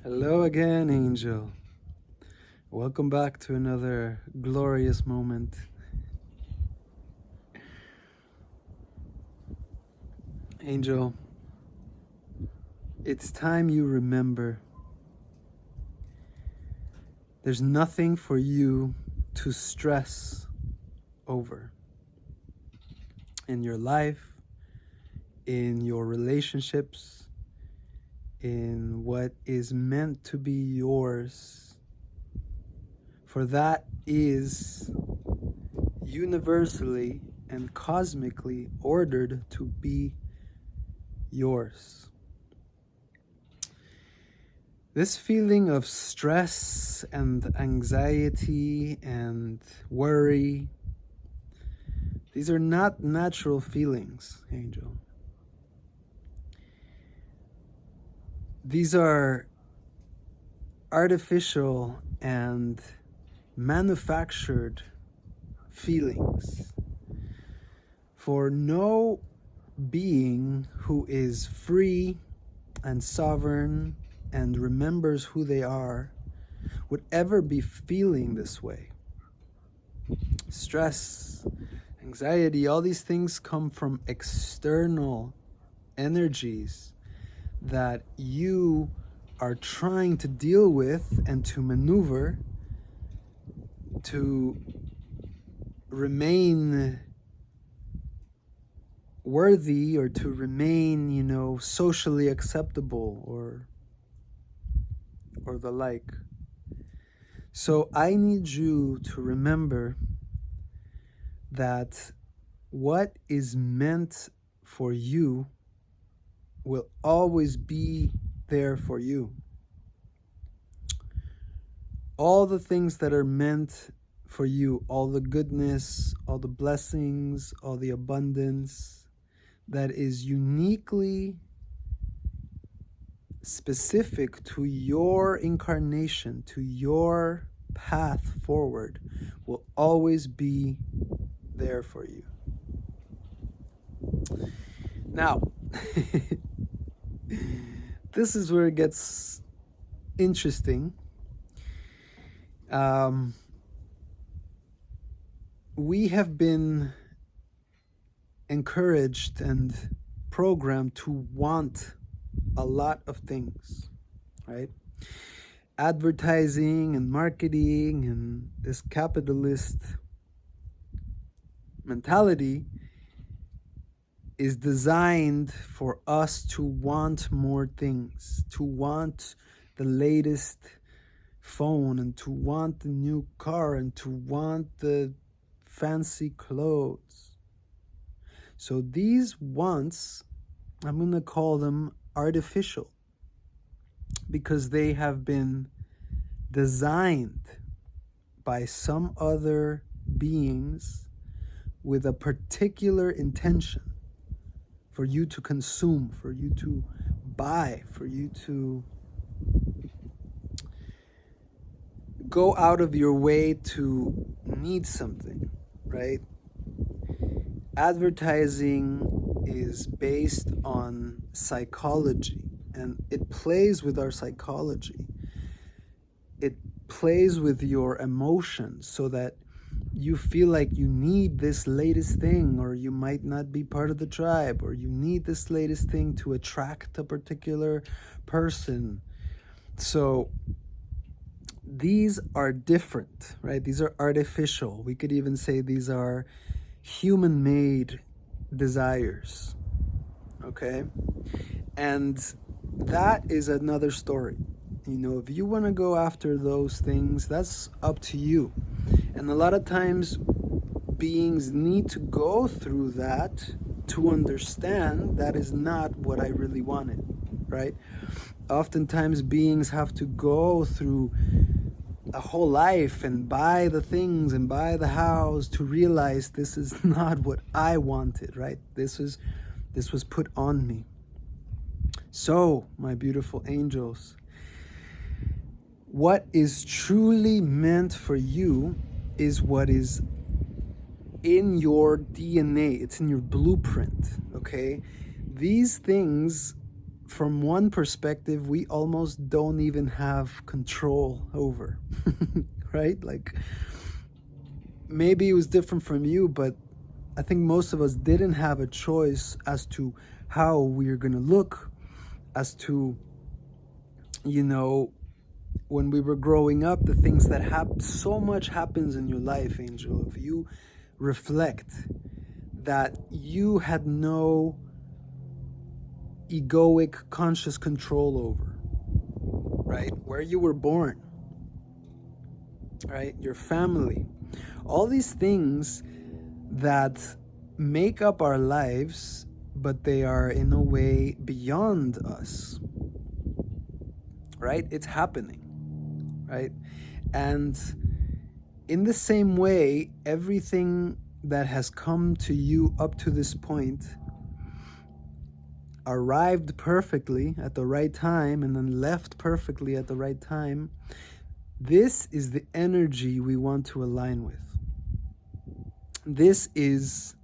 Hello again, Angel. Welcome back to another glorious moment. Angel, it's time you remember there's nothing for you to stress over in your life, in your relationships, in what is meant to be yours. For that is universally and cosmically ordered to be yours. This feeling of stress and anxiety and worry, these are not natural feelings, Angel. These are artificial and manufactured feelings. For no being who is free and sovereign and remembers who they are would ever be feeling this way. Stress, anxiety, all these things come from external energies that you are trying to deal with and to maneuver to remain worthy or to remain, socially acceptable or the like. So I need you to remember that what is meant for you will always be there for you. All the things that are meant for you, all the goodness, all the blessings, all the abundance that is uniquely specific to your incarnation, to your path forward, will always be there for you. Now, this is where it gets interesting. We have been encouraged and programmed to want a lot of things, right? Advertising and marketing and this capitalist mentality is designed for us to want more things, to want the latest phone and to want the new car and to want the fancy clothes. So these wants, I'm going to call them artificial because they have been designed by some other beings with a particular intention for you to consume, for you to buy, for you to go out of your way to need something, right? Advertising is based on psychology and it plays with our psychology. It plays with your emotions so that you feel like you need this latest thing, or you might not be part of the tribe, or you need this latest thing to attract a particular person. So these are different, right? These are artificial. We could even say these are human-made desires, okay? And that is another story. If you want to go after those things, that's up to you. And a lot of times beings need to go through that to understand that is not what I really wanted, right? Oftentimes beings have to go through a whole life and buy the things and buy the house to realize this is not what I wanted, right? This was put on me. So, my beautiful angels, what is truly meant for you is what is in your DNA. It's in your blueprint, okay? These things from one perspective, we almost don't even have control over, right? Like, maybe it was different from you, but I think most of us didn't have a choice as to how we're going to look, as to, you know, when we were growing up, the things that happen. So much happens in your life, Angel. If you reflect that you had no egoic conscious control over, right? Where you were born, right? Your family, all these things that make up our lives, but they are in a way beyond us, right? It's happening, right? And in the same way, everything that has come to you up to this point arrived perfectly at the right time and then left perfectly at the right time. This is the energy we want to align with. This is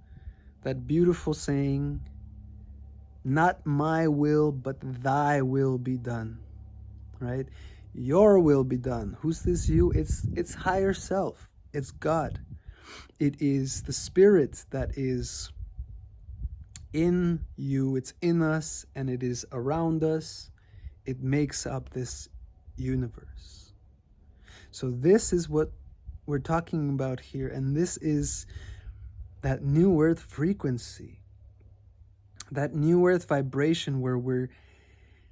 that beautiful saying, not my will, but thy will be done, right? Your will be done. Who's this you? It's higher self. It's God. It is the spirit that is in you. It's in us, and it is around us. It makes up this universe. So this is what we're talking about here, and this is that new earth frequency, that new earth vibration where we're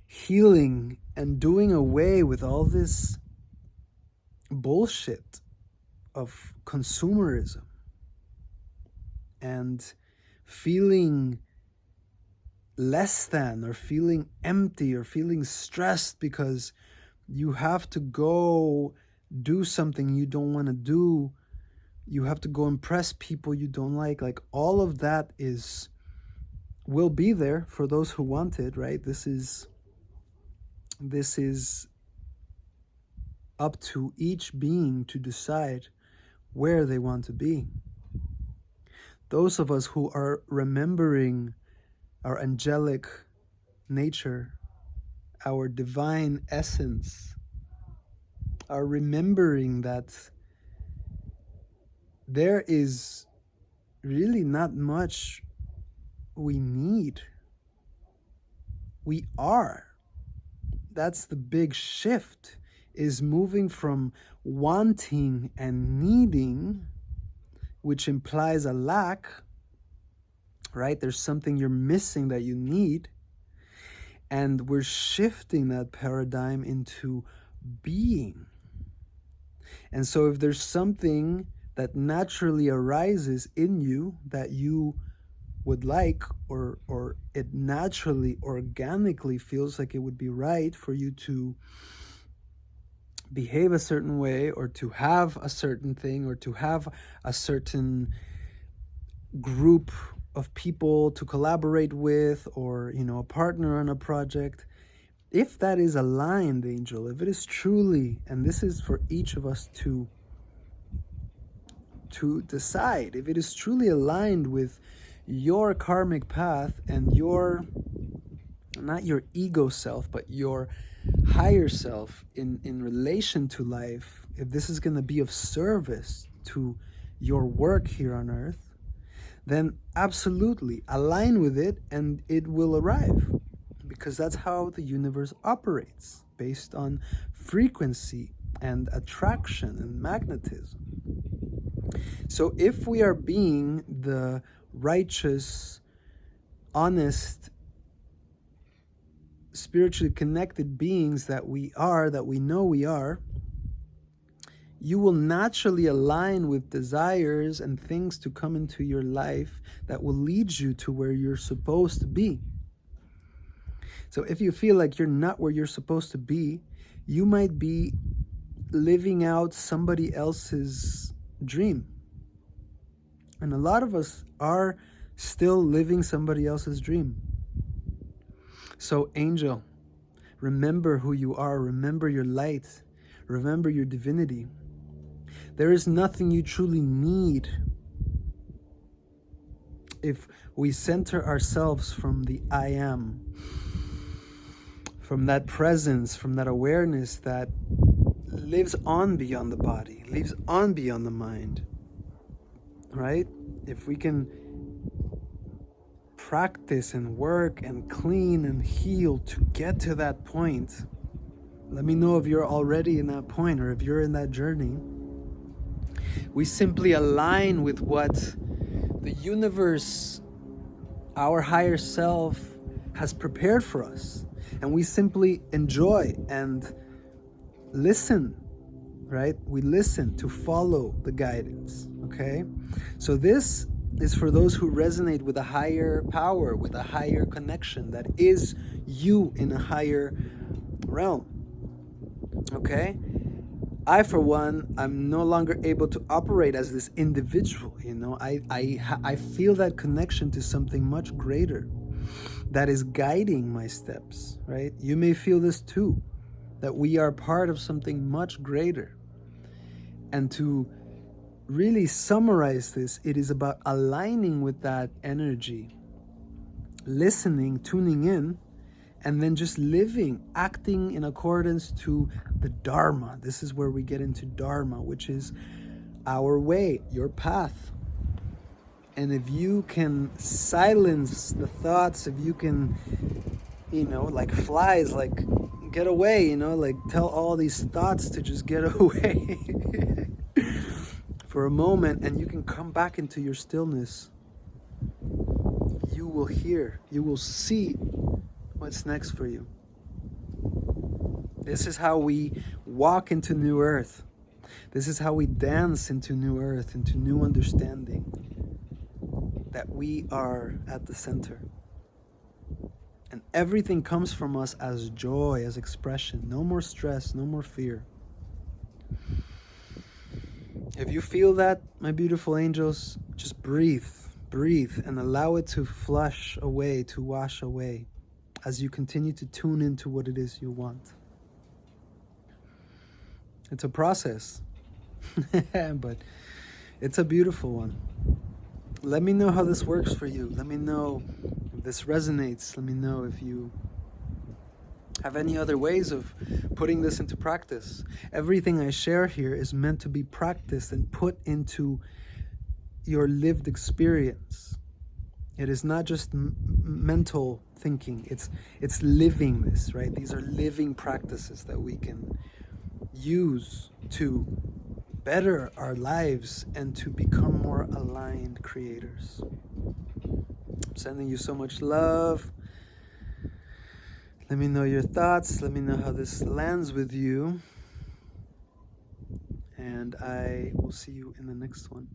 healing and doing away with all this bullshit of consumerism and feeling less than, or feeling empty, or feeling stressed because you have to go do something you don't want to do. You have to go impress people you don't like. Like, all of that will be there for those who want it, right? This is up to each being to decide where they want to be. Those of us who are remembering our angelic nature, our divine essence, are remembering that there is really not much we need. We are. That's the big shift, is moving from wanting and needing, which implies a lack, right? There's something you're missing that you need. And we're shifting that paradigm into being. And so if there's something that naturally arises in you that you would like, or it naturally, organically feels like it would be right for you to behave a certain way, or to have a certain thing, or to have a certain group of people to collaborate with, or, you know, a partner on a project, if that is aligned, Angel, if it is truly, and this is for each of us to decide, if it is truly aligned with your karmic path and your, not your ego self, but your higher self in relation to life, if this is going to be of service to your work here on earth, then absolutely align with it and it will arrive, because that's how the universe operates, based on frequency and attraction and magnetism. So if we are being the righteous, honest, spiritually connected beings that we are, that we know we are, you will naturally align with desires and things to come into your life that will lead you to where you're supposed to be. So if you feel like you're not where you're supposed to be, you might be living out somebody else's dream. And a lot of us are still living somebody else's dream. So, Angel, remember who you are. Remember your light. Remember your divinity. There is nothing you truly need if we center ourselves from the I am. from that presence, from that awareness that lives on beyond the body, lives on beyond the mind, right? If we can practice and work and clean and heal to get to that point, let me know if you're already in that point or if you're in that journey. We simply align with what the universe, our higher self, has prepared for us. And we simply enjoy and listen, right? We listen to follow the guidance, okay? So this is for those who resonate with a higher power, with a higher connection that is you in a higher realm, okay? I, for one, I'm no longer able to operate as this individual, you know. I feel that connection to something much greater that is guiding my steps, right? You may feel this too, that we are part of something much greater. And to really summarize this, it is about aligning with that energy, listening, tuning in, and then just living, acting in accordance to the Dharma. This is where we get into Dharma, which is our way, your path. And if you can silence the thoughts, if you can, you know, like flies, like get away, you know, like tell all these thoughts to just get away for a moment, and you can come back into your stillness, you will hear, you will see what's next for you. This is how we walk into new earth. This is how we dance into new earth, into new understanding that we are at the center. And everything comes from us as joy, as expression. No more stress, no more fear. If you feel that, my beautiful angels, just breathe, and allow it to flush away, to wash away, as you continue to tune into what it is you want. It's a process, but it's a beautiful one. Let me know how this works for you. Let me know if this resonates. Let me know if you have any other ways of putting this into practice. Everything I share here is meant to be practiced and put into your lived experience. It is not just mental thinking. It's living this, right? These are living practices that we can use to better our lives and to become more aligned creators. I'm sending you so much love. Let me know your thoughts. Let me know how this lands with you. And I will see you in the next one.